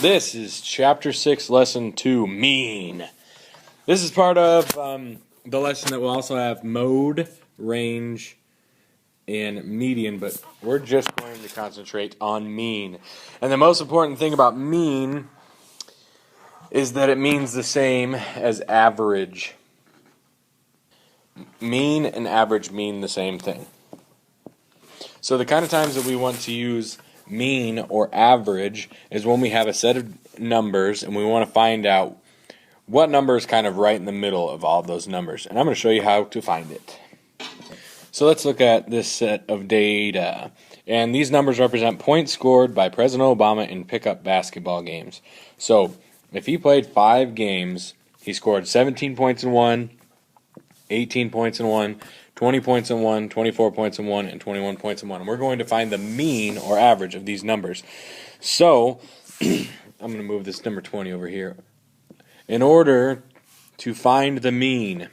This is Chapter 6, Lesson 2, Mean. This is part of the lesson that will also have mode, range, and median, but we're just going to concentrate on mean. And the most important thing about mean is that it means the same as average. Mean and average mean the same thing. So the kind of times that we want to use mean or average is when we have a set of numbers and we want to find out what number is kind of right in the middle of all of those numbers. And I'm going to show you how to find it. So let's look at this set of data. And these numbers represent points scored by President Obama in pickup basketball games. So if he played 5 games, he scored 17 points in one, 18 points in one, 20 points in one, 24 points in one, and 21 points in one. And we're going to find the mean or average of these numbers. So I'm going to move this number 20 over here. In order to find the mean,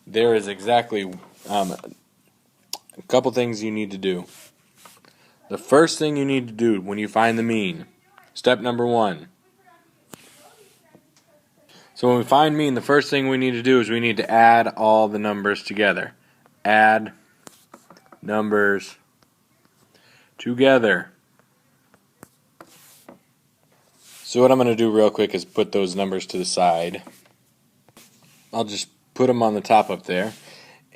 there is exactly a couple things you need to do. The first thing you need to do when you find the mean, step number 1. So when we find mean, the first thing we need to do is we need to add all the numbers together. Add numbers together. So what I'm going to do real quick is put those numbers to the side. I'll just put them on the top up there.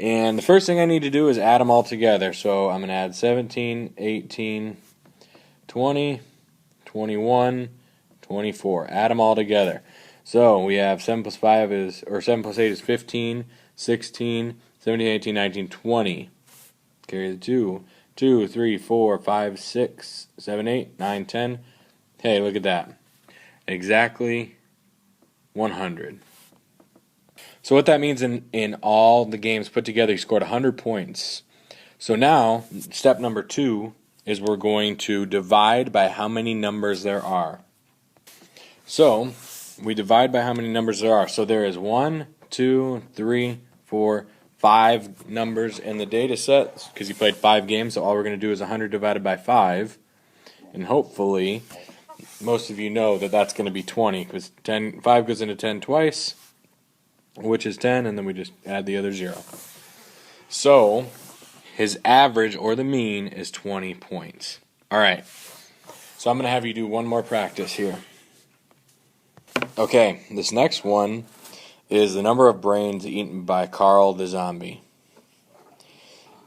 And the first thing I need to do is add them all together. So I'm going to add 17, 18, 20, 21, 24. Add them all together. So we have 7 plus 5 is, or 7 plus 8 is 15, 16, 17, 18, 19, 20. Carry the 2. 2, 3, 4, 5, 6, 7, 8, 9, 10. Hey, look at that. Exactly 100. So what that means in all the games put together, he scored 100 points. So now, step number 2 is we're going to divide by how many numbers there are. So we divide by how many numbers there are. So there is 1, 2, 3, 4, 5 numbers in the data set because he played 5 games. So all we're going to do is 100 divided by 5. And hopefully, most of you know that that's going to be 20 because 5 goes into 10 twice, which is 10, and then we just add the other 0. So his average or the mean is 20 points. All right. So I'm going to have you do one more practice here. Okay, this next one is the number of brains eaten by Carl the zombie.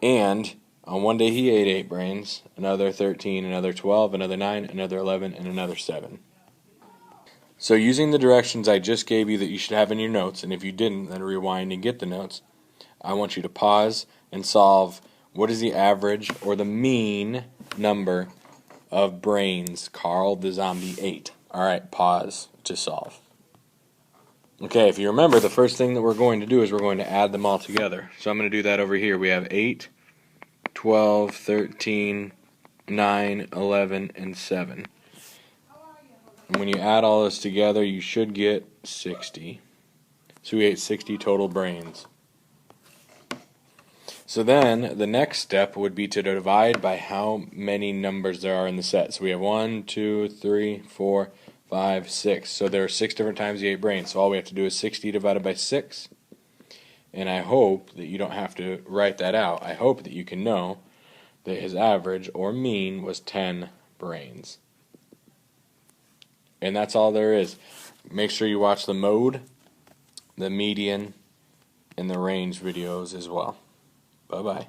And on one day he ate 8 brains, another 13, another 12, another 9, another 11, and another 7. So using the directions I just gave you that you should have in your notes, and if you didn't, then rewind and get the notes, I want you to pause and solve what is the average or the mean number of brains Carl the zombie ate. Alright, pause to solve. Okay, if you remember, the first thing that we're going to do is we're going to add them all together. So I'm going to do that over here. We have 8, 12, 13, 9, 11, and 7. And when you add all this together, you should get 60. So we ate 60 total brains. So then, the next step would be to divide by how many numbers there are in the set. So we have 1, 2, 3, 4, 5, 6. So there are 6 different times he ate brains. So all we have to do is 60 divided by 6. And I hope that you don't have to write that out. I hope that you can know that his average or mean was 10 brains. And that's all there is. Make sure you watch the mode, the median, and the range videos as well. Bye-bye.